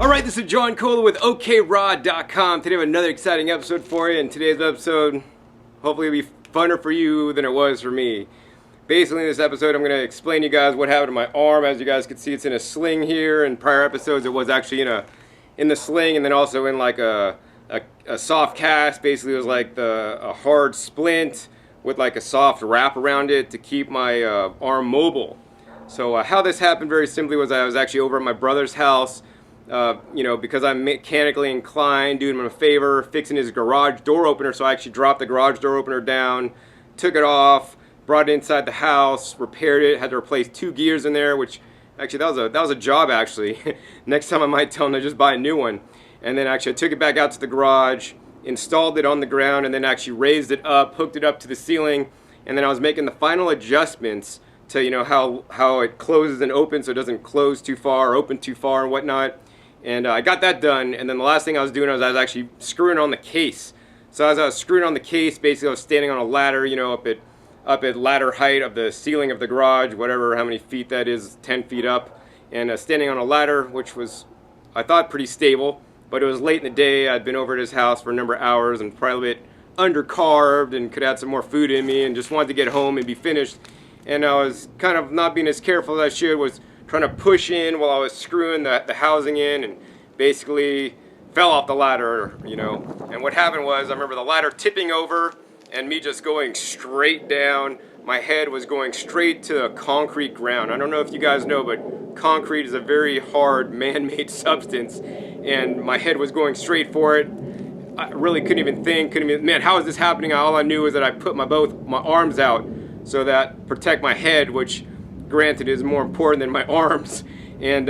Alright, this is John Cola with OKRod.com. Today I have another exciting episode for you, and today's episode hopefully will be funner for you than it was for me. Basically in this episode I'm going to explain to you guys what happened to my arm. As you guys can see, it's in a sling here. In prior episodes it was actually in the sling, and then also in like a soft cast. Basically it was like a hard splint with like a soft wrap around it to keep my arm mobile. So how this happened very simply was I was actually over at my brother's house. Because I'm mechanically inclined, doing him a favor, fixing his garage door opener. So I actually dropped the garage door opener down, took it off, brought it inside the house, repaired it, had to replace 2 gears in there, which actually that was a job actually. Next time I might tell him to just buy a new one. And then actually I took it back out to the garage, installed it on the ground, and then actually raised it up, hooked it up to the ceiling, and then I was making the final adjustments to how it closes and opens so it doesn't close too far or open too far and whatnot. And I got that done, and then the last thing I was doing was I was actually screwing on the case. So as I was screwing on the case, basically I was standing on a ladder, up at ladder height of the ceiling of the garage, whatever, how many feet that is, 10 feet up, and standing on a ladder, which was, I thought, pretty stable. But it was late in the day. I'd been over at his house for a number of hours and probably a bit undercarved and could have some more food in me and just wanted to get home and be finished. And I was kind of not being as careful as I should, was trying to push in while I was screwing the housing in, and basically fell off the ladder, And what happened was I remember the ladder tipping over and me just going straight down. My head was going straight to the concrete ground. I don't know if you guys know, but concrete is a very hard man-made substance, and my head was going straight for it. I really couldn't even think, man, how is this happening? All I knew was that I put both my arms out so that protect my head, which granted is more important than my arms, and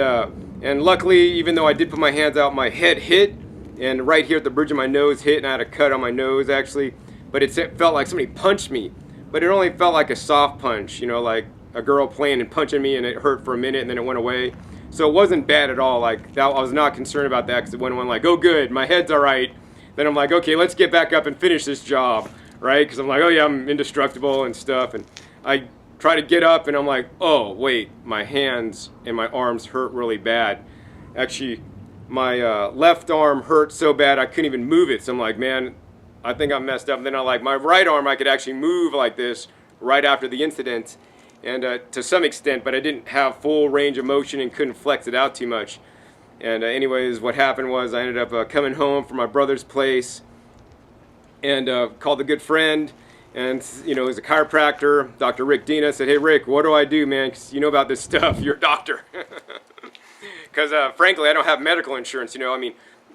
luckily, even though I did put my hands out, my head hit, and right here at the bridge of my nose hit, and I had a cut on my nose actually, but it felt like somebody punched me, but it only felt like a soft punch, like a girl playing and punching me, and it hurt for a minute and then it went away. So it wasn't bad at all. Like that, I was not concerned about that, because it went like, oh good, my head's all right. Then I'm like, okay, let's get back up and finish this job, right? Because I'm like, oh yeah, I'm indestructible and stuff, and I try to get up and I'm like, oh wait, my hands and my arms hurt really bad. Actually, my left arm hurt so bad I couldn't even move it. So I'm like, man, I think I'm messed up. And then I my right arm, I could actually move like this right after the incident, and to some extent, but I didn't have full range of motion and couldn't flex it out too much. And anyways, what happened was I ended up coming home from my brother's place and called a good friend. And, he's a chiropractor, Dr. Rick Dina. Said, hey, Rick, what do I do, man? Because you know about this stuff. You're a doctor. Because, frankly, I don't have medical insurance,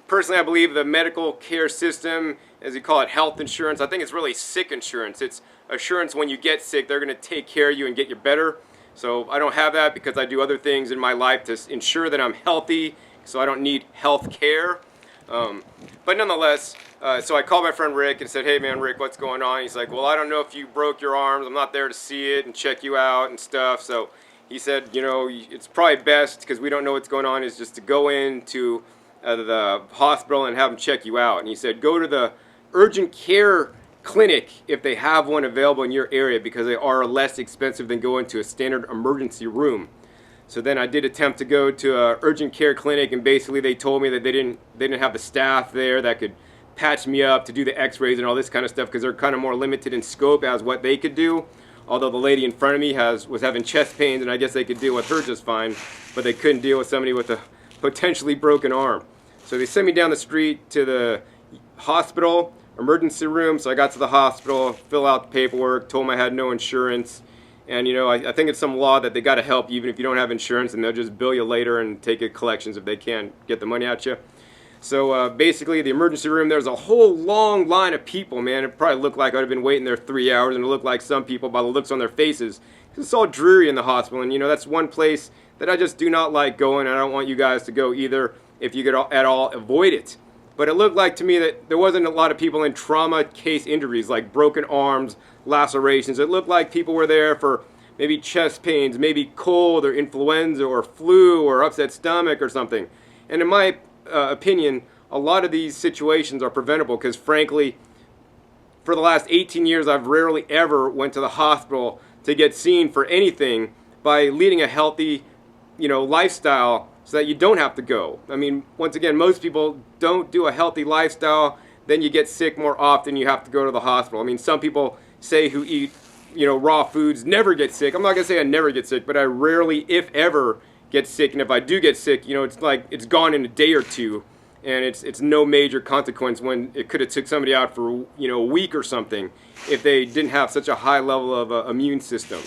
Personally, I believe the medical care system, as you call it, health insurance, I think it's really sick insurance. It's assurance when you get sick, they're going to take care of you and get you better. So I don't have that because I do other things in my life to ensure that I'm healthy, so I don't need health care. But nonetheless, so I called my friend Rick and said, hey man, Rick, what's going on? He's like, well, I don't know if you broke your arms. I'm not there to see it and check you out and stuff. So he said, it's probably best, because we don't know what's going on, is just to go into the hospital and have them check you out. And he said, go to the urgent care clinic if they have one available in your area, because they are less expensive than going to a standard emergency room. So then I did attempt to go to an urgent care clinic, and basically they told me that they didn't have the staff there that could patch me up to do the x-rays and all this kind of stuff, because they're kind of more limited in scope as what they could do. Although the lady in front of me was having chest pains, and I guess they could deal with her just fine, but they couldn't deal with somebody with a potentially broken arm. So they sent me down the street to the hospital emergency room. So I got to the hospital, fill out the paperwork, told them I had no insurance. And I think it's some law that they got to help you even if you don't have insurance, and they'll just bill you later and take it collections if they can't get the money at you. So basically, the emergency room, there's a whole long line of people, man. It probably looked like I'd have been waiting there 3 hours, and it looked like some people, by the looks on their faces, it's all dreary in the hospital. And that's one place that I just do not like going, and I don't want you guys to go either if you could at all avoid it. But it looked like to me that there wasn't a lot of people in trauma case injuries, like broken arms, lacerations. It looked like people were there for maybe chest pains, maybe cold or influenza or flu or upset stomach or something. And in my opinion, a lot of these situations are preventable, because frankly, for the last 18 years, I've rarely ever went to the hospital to get seen for anything by leading a healthy, lifestyle so that you don't have to go. I mean, once again, most people don't do a healthy lifestyle, then you get sick more often, you have to go to the hospital. I mean, some people say who eat, raw foods never get sick. I'm not going to say I never get sick, but I rarely, if ever, get sick. And if I do get sick, it's like it's gone in a day or two, and it's no major consequence when it could have took somebody out for, a week or something if they didn't have such a high level of immune system.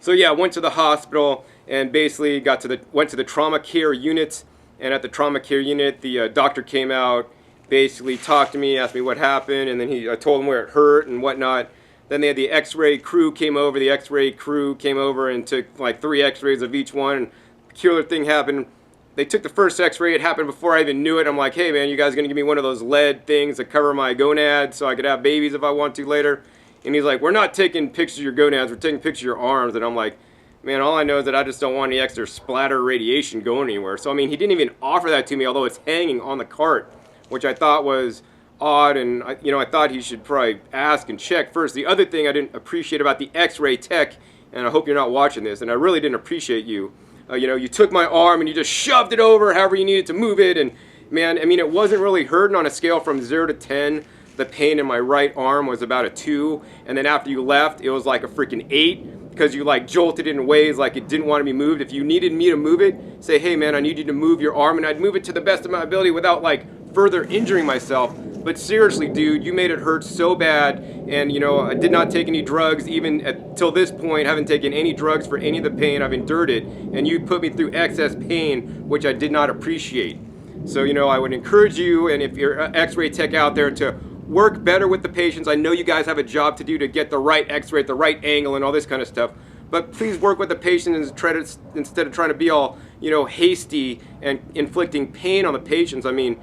So yeah, I went to the hospital and basically went to the trauma care unit. And at the trauma care unit, the doctor came out, basically talked to me, asked me what happened, and then I told him where it hurt and whatnot. Then they had the x-ray crew came over. The x-ray crew came over and took like 3 x-rays of each one. And peculiar thing happened. They took the first x-ray. It happened before I even knew it. I'm like, hey man, you guys going to give me one of those lead things to cover my gonads so I could have babies if I want to later? And he's like, we're not taking pictures of your gonads, we're taking pictures of your arms. And I'm like, man, all I know is that I just don't want any extra splatter radiation going anywhere. So, I mean, he didn't even offer that to me, although it's hanging on the cart, which I thought was odd. And, I thought he should probably ask and check first. The other thing I didn't appreciate about the x-ray tech, and I hope you're not watching this, and I really didn't appreciate you. You took my arm and you just shoved it over however you needed to move it. And, man, I mean, it wasn't really hurting. On a scale from 0 to 10. The pain in my right arm was about a 2, and then after you left, it was like a freaking 8 because you like jolted it in ways like it didn't want to be moved. If you needed me to move it, say, hey man, I need you to move your arm, and I'd move it to the best of my ability without like further injuring myself. But seriously, dude, you made it hurt so bad, and I did not take any drugs even till this point. Haven't taken any drugs for any of the pain. I've endured it, and you put me through excess pain, which I did not appreciate. So I would encourage you, and if you're an x-ray tech out there, to work better with the patients. I know you guys have a job to do to get the right x-ray at the right angle and all this kind of stuff, but please work with the patient instead of trying to be all, hasty and inflicting pain on the patients. I mean,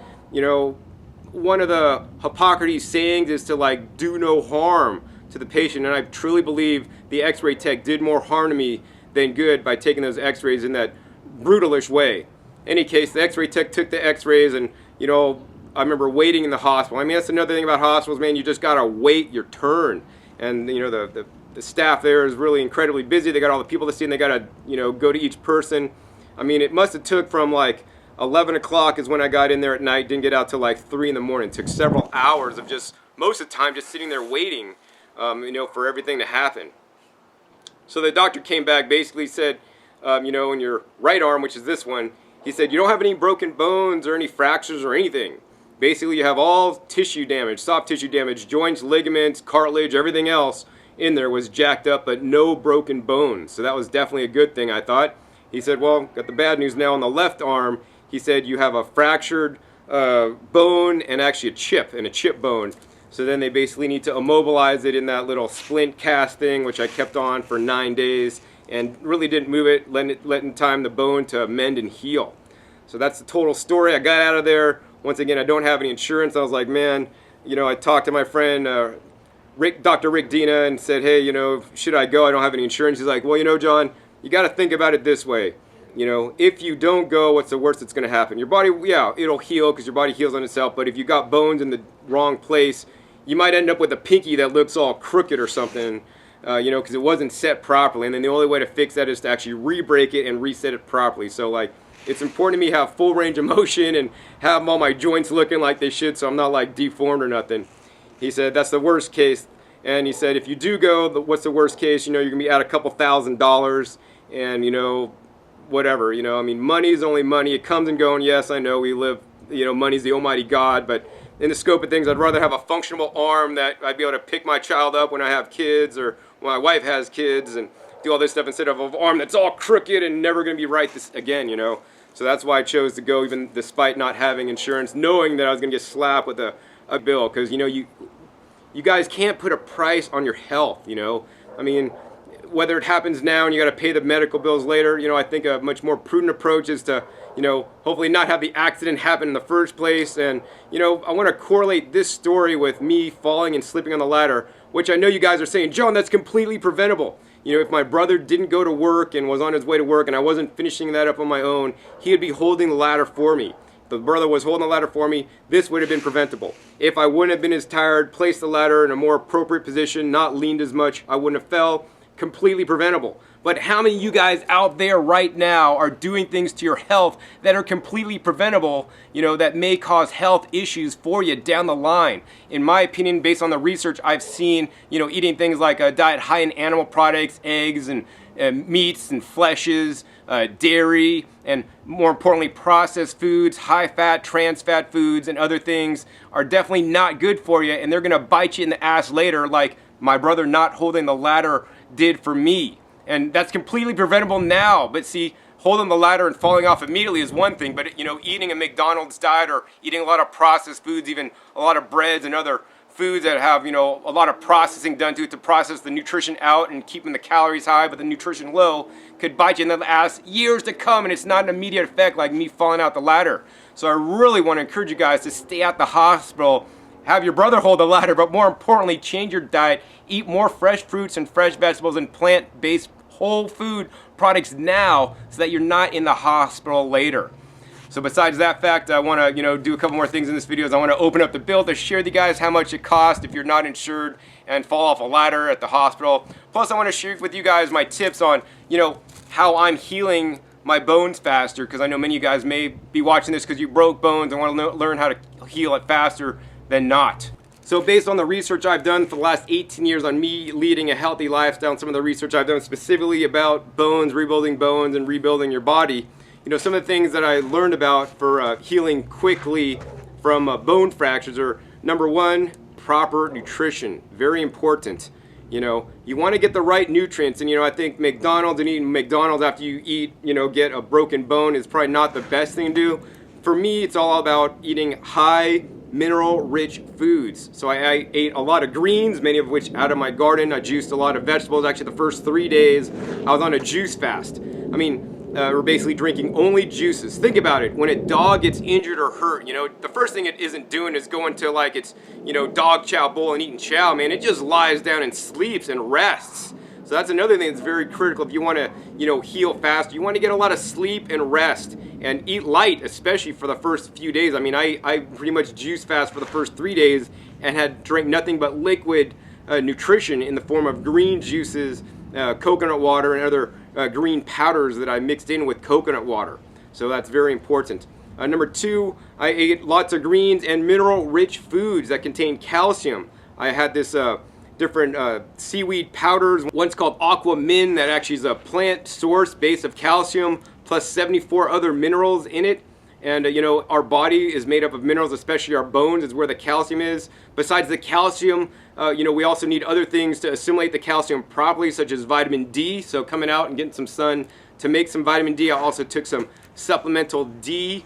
one of the Hippocrates sayings is to like do no harm to the patient, and I truly believe the x-ray tech did more harm to me than good by taking those x-rays in that brutalish way. In any case, the x-ray tech took the x-rays, and I remember waiting in the hospital. I mean, that's another thing about hospitals, man. You just gotta wait your turn, and the staff there is really incredibly busy. They got all the people to see, and they gotta go to each person. I mean, it must have took from like 11 o'clock is when I got in there at night. Didn't get out till like 3 in the morning. It took several hours of just most of the time just sitting there waiting, for everything to happen. So the doctor came back, basically said, in your right arm, which is this one, he said you don't have any broken bones or any fractures or anything. Basically, you have all tissue damage, soft tissue damage, joints, ligaments, cartilage, everything else in there was jacked up, but no broken bones. So that was definitely a good thing, I thought. He said, well, got the bad news now on the left arm. He said you have a fractured bone and actually a chip bone. So then they basically need to immobilize it in that little splint cast thing, which I kept on for 9 days and really didn't move it, letting time the bone to mend and heal. So that's the total story. I got out of there. Once again, I don't have any insurance. I was like, man, I talked to my friend, Dr. Rick Dina, and said, hey, should I go? I don't have any insurance. He's like, well, John, you got to think about it this way. If you don't go, what's the worst that's going to happen? Your body, yeah, it'll heal because your body heals on itself. But if you got bones in the wrong place, you might end up with a pinky that looks all crooked or something, because it wasn't set properly. And then the only way to fix that is to actually re-break it and reset it properly. So, like, it's important to me to have full range of motion and have all my joints looking like they should, so I'm not like deformed or nothing. He said that's the worst case, and he said if you do go, what's the worst case? You're gonna be out a couple $1,000s, and whatever. I mean, money's only money. It comes and goes. Yes, I know we live. Money's the almighty God, but in the scope of things, I'd rather have a functional arm that I'd be able to pick my child up when I have kids or when my wife has kids and do all this stuff instead of an arm that's all crooked and never going to be right again. So that's why I chose to go, even despite not having insurance, knowing that I was going to get slapped with a bill, because you guys can't put a price on your health. I mean, whether it happens now and you got to pay the medical bills later, I think a much more prudent approach is to hopefully not have the accident happen in the first place. And I want to correlate this story with me falling and slipping on the ladder, which I know you guys are saying, John, that's completely preventable. If my brother didn't go to work and was on his way to work and I wasn't finishing that up on my own, he would be holding the ladder for me. the brother was holding the ladder for me, this would have been preventable. If I wouldn't have been as tired, placed the ladder in a more appropriate position, not leaned as much, I wouldn't have fell. Completely preventable. But how many of you guys out there right now are doing things to your health that are completely preventable, that may cause health issues for you down the line? In my opinion, based on the research I've seen, eating things like a diet high in animal products, eggs and meats and fleshes, dairy, and more importantly, processed foods, high fat, trans fat foods, and other things are definitely not good for you, and they're gonna bite you in the ass later, like my brother not holding the ladder did for me. And that's completely preventable now. But see, holding the ladder and falling off immediately is one thing, but eating a McDonald's diet or eating a lot of processed foods, even a lot of breads and other foods that have a lot of processing done to it to process the nutrition out and keeping the calories high but the nutrition low, could bite you in the ass years to come, and it's not an immediate effect like me falling out the ladder. So I really want to encourage you guys to stay at the hospital, have your brother hold the ladder, but more importantly, change your diet, eat more fresh fruits and fresh vegetables and plant-based whole food products now so that you're not in the hospital later. So besides that fact, I want to do a couple more things in this video. I want to open up the bill to share with you guys how much it costs if you're not insured and fall off a ladder at the hospital. Plus I want to share with you guys my tips on how I'm healing my bones faster, because I know many of you guys may be watching this because you broke bones and want to learn how to heal it faster than not. So based on the research I've done for the last 18 years on me leading a healthy lifestyle, and some of the research I've done specifically about bones, rebuilding bones, and rebuilding your body, some of the things that I learned about for healing quickly from bone fractures are, number one, proper nutrition. Very important. You want to get the right nutrients, and I think McDonald's and eating McDonald's after you eat, get a broken bone is probably not the best thing to do. For me, it's all about eating high mineral-rich foods. So I ate a lot of greens, many of which out of my garden. I juiced a lot of vegetables. Actually, the first 3 days, I was on a juice fast. We're basically drinking only juices. Think about it. When a dog gets injured or hurt, the first thing it isn't doing is going to like its, dog chow bowl and eating chow, man. It just lies down and sleeps and rests. So that's another thing that's very critical if you want to, heal fast. You want to get a lot of sleep and rest and eat light, especially for the first few days. I pretty much juice fast for the first 3 days and drank nothing but liquid nutrition in the form of green juices, coconut water, and other green powders that I mixed in with coconut water. So that's very important. Number two, I ate lots of greens and mineral-rich foods that contain calcium. I had this different seaweed powders. One's called Aqua Min, that actually is a plant source base of calcium plus 74 other minerals in it. And our body is made up of minerals, especially our bones is where the calcium is. Besides the calcium, we also need other things to assimilate the calcium properly, such as vitamin D. So coming out and getting some sun to make some vitamin D. I also took some supplemental D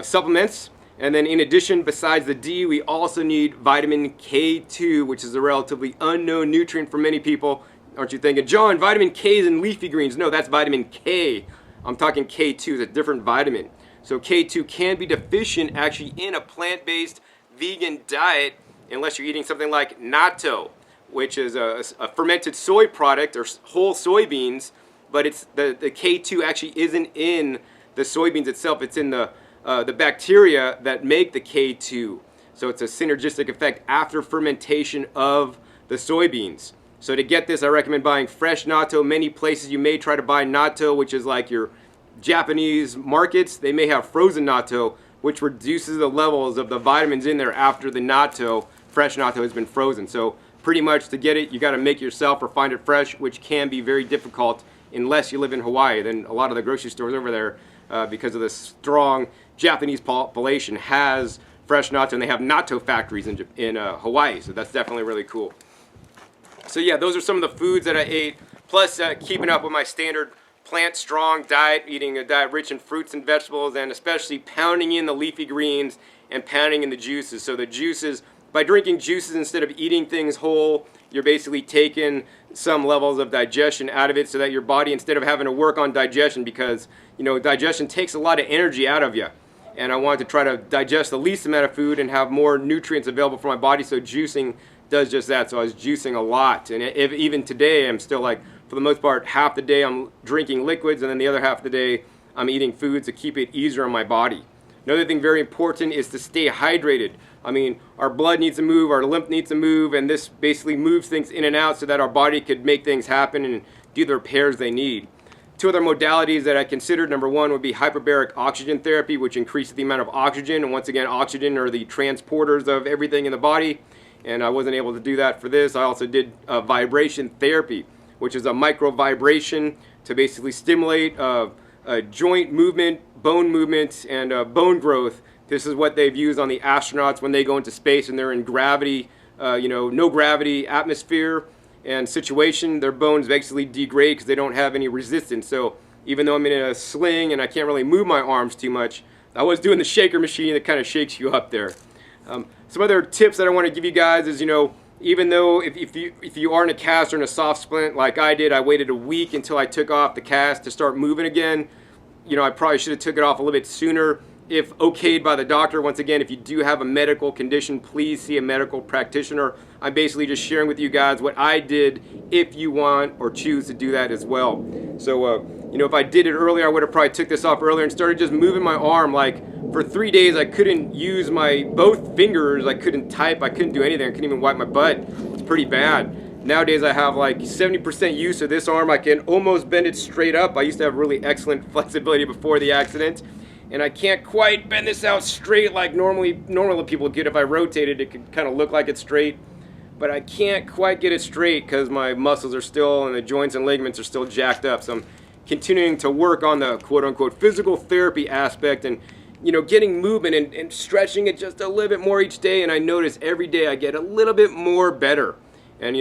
supplements. And then in addition, besides the D, we also need vitamin K2, which is a relatively unknown nutrient for many people. Aren't you thinking, John, vitamin K is in leafy greens? No, that's vitamin K. I'm talking K2, it's a different vitamin. So K2 can be deficient actually in a plant-based vegan diet unless you're eating something like natto, which is a fermented soy product or whole soybeans, but it's the K2 actually isn't in the soybeans itself. It's in the bacteria that make the K2. So it's a synergistic effect after fermentation of the soybeans. So to get this, I recommend buying fresh natto. Many places you may try to buy natto, which is like your Japanese markets. They may have frozen natto, which reduces the levels of the vitamins in there after the natto, fresh natto, has been frozen. So pretty much to get it, you got to make it yourself or find it fresh, which can be very difficult unless you live in Hawaii. Then a lot of the grocery stores over there, because of the strong Japanese population, has fresh natto, and they have natto factories in Hawaii. So that's definitely really cool. So yeah, those are some of the foods that I ate, plus keeping up with my standard plant-strong diet, eating a diet rich in fruits and vegetables, and especially pounding in the leafy greens and pounding in the juices. So the juices, by drinking juices instead of eating things whole, you're basically taking some levels of digestion out of it so that your body, instead of having to work on digestion, because digestion takes a lot of energy out of you. And I wanted to try to digest the least amount of food and have more nutrients available for my body, so juicing does just that. So I was juicing a lot, and even today I'm still like, for the most part, half the day I'm drinking liquids, and then the other half of the day I'm eating foods to keep it easier on my body. Another thing very important is to stay hydrated. I mean, our blood needs to move, our lymph needs to move, and this basically moves things in and out so that our body could make things happen and do the repairs they need. Two other modalities that I considered, number one would be hyperbaric oxygen therapy, which increases the amount of oxygen. And once again, oxygen are the transporters of everything in the body. And I wasn't able to do that for this. I also did vibration therapy, which is a micro vibration to basically stimulate joint movement, bone movement, and bone growth. This is what they've used on the astronauts when they go into space and they're in gravity, no gravity atmosphere and situation. Their bones basically degrade because they don't have any resistance. So even though I'm in a sling and I can't really move my arms too much, I was doing the shaker machine that kind of shakes you up there. Some other tips that I want to give you guys is, even though if you are in a cast or in a soft splint like I did, I waited a week until I took off the cast to start moving again. I probably should have took it off a little bit sooner if okayed by the doctor. Once again, if you do have a medical condition, please see a medical practitioner. I'm basically just sharing with you guys what I did if you want or choose to do that as well. So, if I did it earlier, I would have probably took this off earlier and started just moving my arm. Like for 3 days, I couldn't use my both fingers. I couldn't type. I couldn't do anything. I couldn't even wipe my butt. It's pretty bad. Nowadays, I have like 70% use of this arm. I can almost bend it straight up. I used to have really excellent flexibility before the accident. And I can't quite bend this out straight like normally people get. If I rotated, it could kind of look like it's straight. But I can't quite get it straight because my muscles are still, and the joints and ligaments are still jacked up. So I'm continuing to work on the quote-unquote physical therapy aspect and, getting movement and stretching it just a little bit more each day. And I notice every day I get a little bit more better. And,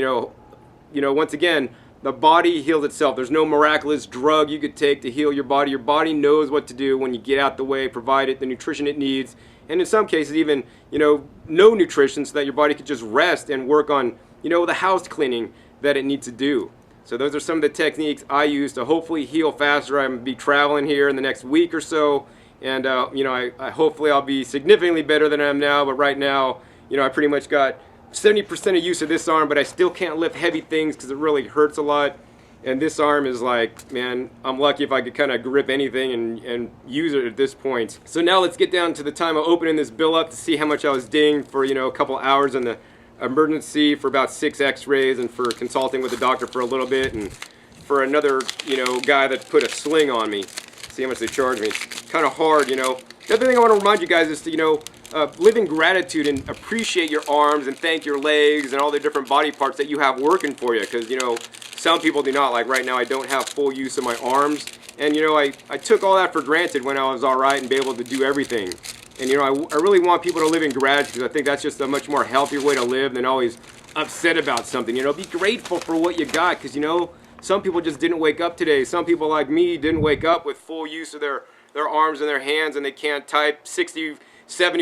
once again, the body heals itself. There's no miraculous drug you could take to heal your body. Your body knows what to do when you get out the way, provide it the nutrition it needs. And in some cases even, no nutrition so that your body could just rest and work on, the house cleaning that it needs to do. So those are some of the techniques I use to hopefully heal faster. I'm going to be traveling here in the next week or so. And, I hopefully I'll be significantly better than I am now. But right now, I pretty much got 70% of use of this arm, but I still can't lift heavy things because it really hurts a lot. And this arm is like, man, I'm lucky if I could kind of grip anything and use it at this point. So now let's get down to the time of opening this bill up to see how much I was dinged for, a couple hours in the emergency, for about 6 x-rays, and for consulting with the doctor for a little bit, and for another, guy that put a sling on me. See how much they charge me. It's kind of hard, The other thing I want to remind you guys is to, live in gratitude and appreciate your arms and thank your legs and all the different body parts that you have working for you, because some people do not. Like right now I don't have full use of my arms, and I took all that for granted when I was alright and be able to do everything. And I really want people to live in gratitude, because I think that's just a much more healthier way to live than always upset about something. Be grateful for what you got, because some people just didn't wake up today. Some people like me didn't wake up with full use of their arms and their hands, and they can't type 70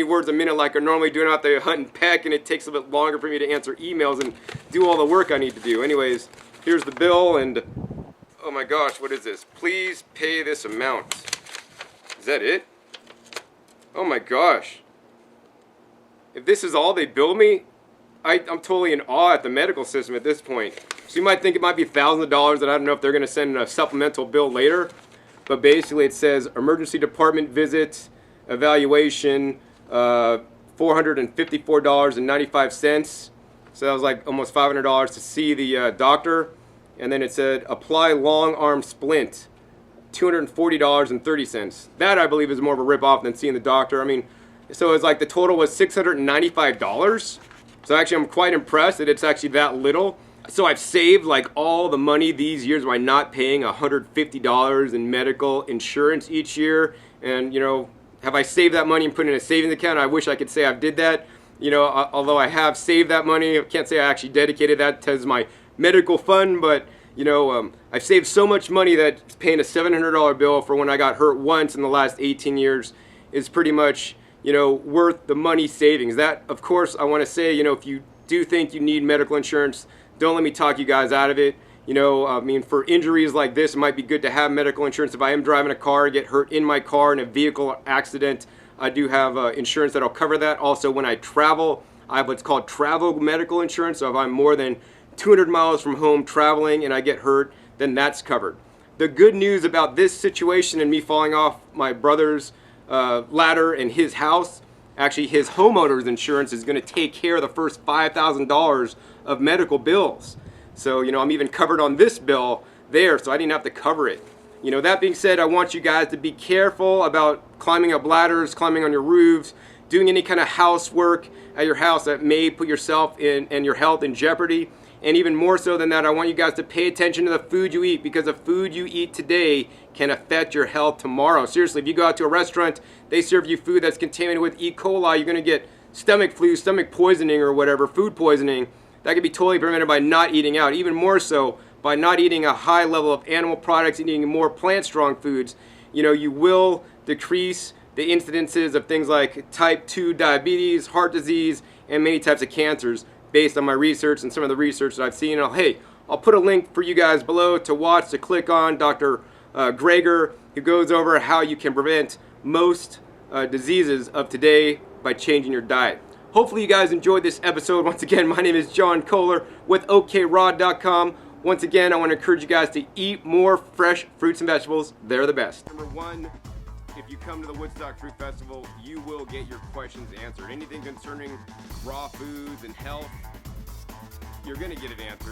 words a minute like I'm normally doing out there hunting peck, and it takes a bit longer for me to answer emails and do all the work I need to do. Anyways, here's the bill, and oh my gosh, what is this? Please pay this amount. Is that it? Oh my gosh. If this is all they bill me, I'm totally in awe at the medical system at this point. So you might think it might be thousands of dollars, and I don't know if they're going to send a supplemental bill later, but basically it says emergency department visit, evaluation, $454.95. So that was like almost $500 to see the doctor. And then it said apply long arm splint, $240.30. That I believe is more of a rip-off than seeing the doctor. I mean, so it's like the total was $695. So actually I'm quite impressed that it's actually that little. So I've saved like all the money these years by not paying $150 in medical insurance each year. And have I saved that money and put it in a savings account? I wish I could say I did that. Although I have saved that money, I can't say I actually dedicated that to my medical fund, but I've saved so much money that paying a $700 bill for when I got hurt once in the last 18 years is pretty much, worth the money savings. That, of course, I want to say, if you do think you need medical insurance, don't let me talk you guys out of it. For injuries like this, it might be good to have medical insurance. If I am driving a car, get hurt in my car in a vehicle accident, I do have insurance that'll cover that. Also, when I travel, I have what's called travel medical insurance. So if I'm more than 200 miles from home traveling and I get hurt, then that's covered. The good news about this situation and me falling off my brother's ladder in his house, actually his homeowner's insurance is going to take care of the first $5,000 of medical bills. So, I'm even covered on this bill there, so I didn't have to cover it. That being said, I want you guys to be careful about climbing up ladders, climbing on your roofs, doing any kind of housework at your house that may put yourself and your health in jeopardy. And even more so than that, I want you guys to pay attention to the food you eat, because the food you eat today can affect your health tomorrow. Seriously, if you go out to a restaurant, they serve you food that's contaminated with E. coli, you're going to get stomach flu, stomach poisoning or whatever, food poisoning. That can be totally prevented by not eating out. Even more so by not eating a high level of animal products, eating more plant-strong foods. You will decrease the incidences of things like type 2 diabetes, heart disease, and many types of cancers based on my research and some of the research that I've seen. I'll put a link for you guys below to watch, to click on. Dr. Gregor, who goes over how you can prevent most diseases of today by changing your diet. Hopefully you guys enjoyed this episode. Once again, my name is John Kohler with OKRod.com. Once again, I want to encourage you guys to eat more fresh fruits and vegetables. They're the best. Number one, if you come to the Woodstock Fruit Festival, you will get your questions answered. Anything concerning raw foods and health, you're going to get it answered.